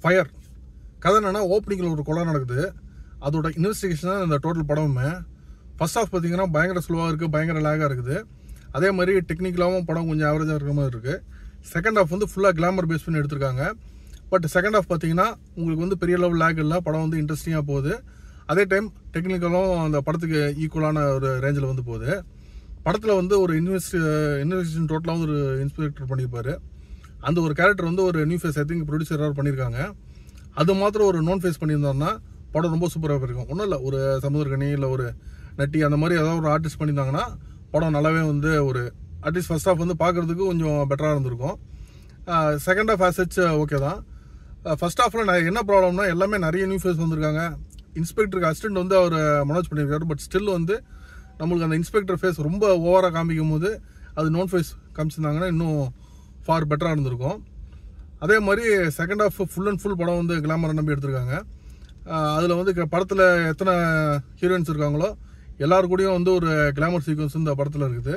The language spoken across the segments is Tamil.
ஃபயர். கதை என்னன்னா, ஓப்பனிங்கில் ஒரு கொலை நடக்குது. அதோட இன்வெஸ்டிகேஷன் தான் இந்த டோட்டல் படமுமே. ஃபர்ஸ்ட் ஆஃப் பார்த்தீங்கன்னா பயங்கர ஸ்லோவாக இருக்குது, பயங்கர லேகாக இருக்குது. அதே மாதிரி டெக்னிக்கலாகவும் படம் கொஞ்சம் ஆவரேஜாக இருக்கிற மாதிரி இருக்குது. செகண்ட் ஆஃப் வந்து ஃபுல்லாக கிளாமர் பேஸ் பண்ணி எடுத்திருக்காங்க. பட் செகண்ட் ஆஃப் பார்த்தீங்கன்னா உங்களுக்கு வந்து பெரிய லெவல் லேக் இல்லை, படம் வந்து இன்ட்ரெஸ்டிங்காக போகுது. அதே டைம் டெக்னிக்கலும் அந்த படத்துக்கு ஈக்குவலான ஒரு ரேஞ்சில் வந்து போகுது. படத்தில் வந்து ஒரு இன்வெஸ்டிகேஷன் டோட்டலாக வந்து ஒரு இன்ஸ்பெக்டர் பண்ணியிருப்பார். அந்த ஒரு கேரக்டர் வந்து ஒரு நியூ ஃபேஸ் ஐ திங்க் ப்ரொடியூசராக பண்ணியிருக்காங்க. அது மாத்திரம் ஒரு நோன் ஃபேஸ் பண்ணியிருந்தாருன்னா படம் ரொம்ப சூப்பராக இருக்கும். ஒன்றும் இல்லை, ஒரு சமுதிரகனி இல்லை ஒரு நட்டி அந்த மாதிரி ஏதாவது ஒரு ஆர்டிஸ்ட் பண்ணியிருந்தாங்கன்னா படம் நல்லாவே வந்து ஒரு அட்லீஸ்ட் ஃபர்ஸ்ட் ஆஃப் வந்து பார்க்குறதுக்கு கொஞ்சம் பெட்டராக இருந்திருக்கும். செகண்ட் ஆஃப் ஆசச் ஓகே தான். ஃபர்ஸ்ட் ஆஃபில் என்ன ப்ராப்ளம்னா எல்லாமே நிறைய நியூ ஃபேஸ் வந்திருக்காங்க. இன்ஸ்பெக்டருக்கு அசிஸ்டன்ட் வந்து அவர் மனோஜ் பண்ணியிருக்காரு. பட் ஸ்டில் வந்து நம்மளுக்கு அந்த இன்ஸ்பெக்டர் ஃபேஸ் ரொம்ப ஓவராக காமிக்கும் போது அது நோன் ஃபேஸ் காமிச்சிருந்தாங்கன்னா இன்னும் ஃபார் பெட்டராக இருந்திருக்கும். அதே மாதிரி second half full and full படம் வந்து கிளாமரை நம்பி எடுத்திருக்காங்க. அதில் வந்து படத்தில் எத்தனை ஹீரோயின்ஸ் இருக்காங்களோ எல்லாரு கூடயும் வந்து ஒரு கிளாமர் சீக்வன்ஸ் இந்த படத்தில் இருக்குது.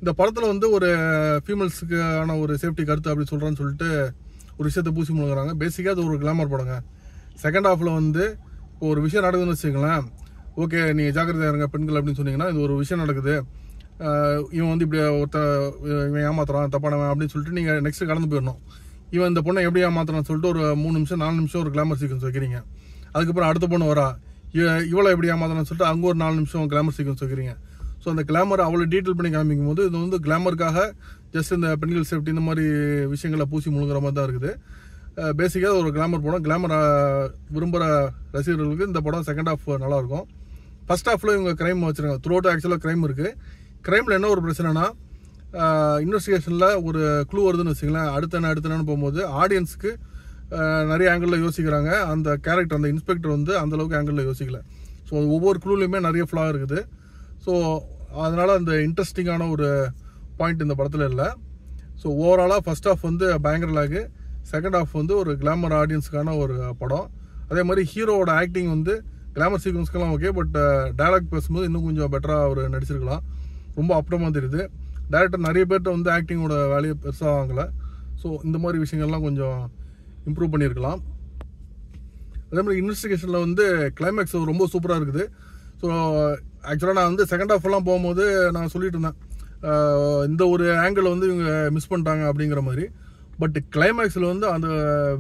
இந்த படத்தில் வந்து ஒரு ஃபீமேல்ஸுக்கான ஒரு சேஃப்டி கருத்து அப்படி சொல்கிறான்னு சொல்லிட்டு ஒரு விஷயத்தை பூசி முழுங்குறாங்க. பேசிக்காக அது ஒரு கிளாமர் படங்க. செகண்ட் ஹாஃபில் வந்து இப்போ ஒரு விஷயம் நடக்குதுன்னு வச்சுக்கங்களேன், ஓகே நீங்கள் ஜாக்கிரதையாக இருங்க பெண்கள் அப்படின்னு சொன்னீங்கன்னா, இது ஒரு விஷயம் நடக்குது, இவன் வந்து இப்படி இவன் ஏமாத்துறான் தப்பானவன் அப்படின்னு சொல்லிட்டு நீங்கள் நெக்ஸ்ட் கடந்து போயிடணும். இவன் இந்த பொண்ணை எப்படி ஏமாத்துறான்னு சொல்லிட்டு ஒரு 3 நிமிஷம் 4 நிமிஷம் ஒரு கிளாமர் சீக்வன்ஸ் வைக்கிறீங்க. அதுக்கப்புறம் அடுத்த பொண்ணு வரா, இவ்வளோ எப்படி ஏமாத்துறான்னு சொல்லிட்டு அங்கே ஒரு 4 நிமிஷம் கிளாமர் சீக்வன்ஸ் வைக்கிறீங்க. ஸோ அந்த கிளாமர் அவ்வளோ டீட்டெயில் பண்ணி காமிக்கும் போது இது வந்து கிளாமருக்காக ஜஸ்ட் இந்த பெண்கள் சேஃப்டி இந்த மாதிரி விஷயங்களை பூசி முழுங்குற மாதிரி தான் இருக்குது. பேசிக்காக ஒரு கிளாமர் படம். கிளாமர் விரும்புகிற ரசிகர்களுக்கு இந்த படம் செகண்ட் ஹாஃப் நல்லாயிருக்கும். ஃபர்ஸ்ட் ஹாஃபில் இவங்க கிரைம் வச்சுருக்காங்க. த்ரூ அவுட் ஆக்சுவலாக கிரைம் இருக்குது. கிரைமில் என்ன ஒரு பிரச்சனைனா, இன்வெஸ்டிகேஷனில் ஒரு க்ளூ வருதுன்னு வச்சுங்களேன், அடுத்தன்னு போகும்போது ஆடியன்ஸுக்கு நிறைய ஆங்கிளில் யோசிக்கிறாங்க. அந்த கேரக்டர் அந்த இன்ஸ்பெக்டர் வந்து அந்தளவுக்கு ஆங்கிளில் யோசிக்கல. ஸோ ஒவ்வொரு க்ளூலையுமே நிறைய ஃப்ளா இருக்குது. ஸோ அதனால் அந்த இன்ட்ரெஸ்டிங்கான ஒரு பாயிண்ட் இந்த படத்தில் இல்லை. ஸோ ஓவராலாக ஃபர்ஸ்ட் ஹாஃப் வந்து பயங்கர லேகு, செகண்ட் ஹாஃப் வந்து ஒரு கிளாமர் ஆடியன்ஸுக்கான ஒரு படம். அதே மாதிரி ஹீரோவோட ஆக்டிங் வந்து கிளாமர் சீக்வன்ஸ்க்கெல்லாம் ஓகே, பட் டயலாக் பேசும்போது இன்னும் கொஞ்சம் பெட்டராக அவர் நடிச்சிருக்கலாம். ரொம்ப அப்புறமா தெரியுது. டேரக்டர் நிறைய பேர்கிட்ட வந்து ஆக்டிங்கோட வேலையை பெருசாக வாங்கலை. ஸோ இந்த மாதிரி விஷயங்கள்லாம் கொஞ்சம் இம்ப்ரூவ் பண்ணியிருக்கலாம். அதே மாதிரி இன்வெஸ்டிகேஷனில் வந்து கிளைமேக்ஸ் ரொம்ப சூப்பராக இருக்குது. ஸோ ஆக்சுவலாக நான் வந்து செகண்ட் ஹாஃப்லாம் போகும்போது நான் சொல்லிட்டு இருந்தேன், இந்த ஒரு ஆங்கிள் வந்து இவங்க மிஸ் பண்ணிட்டாங்க அப்படிங்கிற மாதிரி. பட் கிளைமேக்ஸில் வந்து அந்த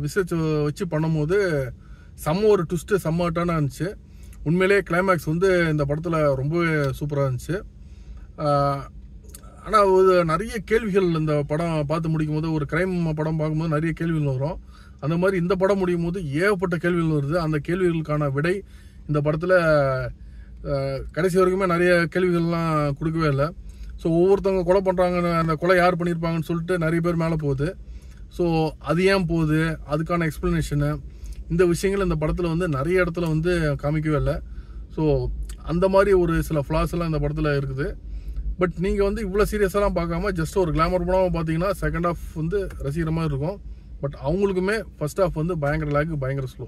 விசேஷ வச்சு பண்ணும்போது செம்ம ஒரு ட்விஸ்ட்டு செம்மட்டான இருந்துச்சு. உண்மையிலே கிளைமேக்ஸ் வந்து இந்த படத்தில் ரொம்பவே சூப்பராக இருந்துச்சு. ஆனால் ஒரு நிறைய கேள்விகள் இந்த படம் பார்த்து முடிக்கும் போது, ஒரு கிரைம் படம் பார்க்கும்போது நிறைய கேள்விகள் வரும். அந்த மாதிரி இந்த படம் முடியும் போது ஏகப்பட்ட கேள்விகள் வருது. அந்த கேள்விகளுக்கான விடை இந்த படத்தில் கடைசி வரைக்குமே நிறைய கேள்விகள்லாம் கொடுக்கவே இல்லை. ஸோ ஒவ்வொருத்தவங்க கொலை பண்ணுறாங்கன்னு, அந்த கொலை யார் பண்ணியிருப்பாங்கன்னு சொல்லிட்டு நிறைய பேர் மேலே போகுது. ஸோ அது ஏன் போகுது, அதுக்கான எக்ஸ்ப்ளனேஷனு, இந்த விஷயங்கள் இந்த படத்தில் வந்து நிறைய இடத்துல வந்து காமிக்கவே இல்லை. ஸோ அந்த மாதிரி ஒரு சில ஃப்ளாஸ் எல்லாம் இந்த படத்தில் இருக்குது. பட் நீங்கள் வந்து இவ்வளோ சீரியஸாலாம் பார்க்காம ஜஸ்ட் ஒரு கிளாமர் படமாக பார்த்தீங்கன்னா செகண்ட் ஹாஃப் வந்து ரசிக்கிற மாதிரி இருக்கும். பட் அவங்களுக்குமே ஃபர்ஸ்ட் ஹாஃப் வந்து பயங்கர லேக், பயங்கர ஸ்லோ.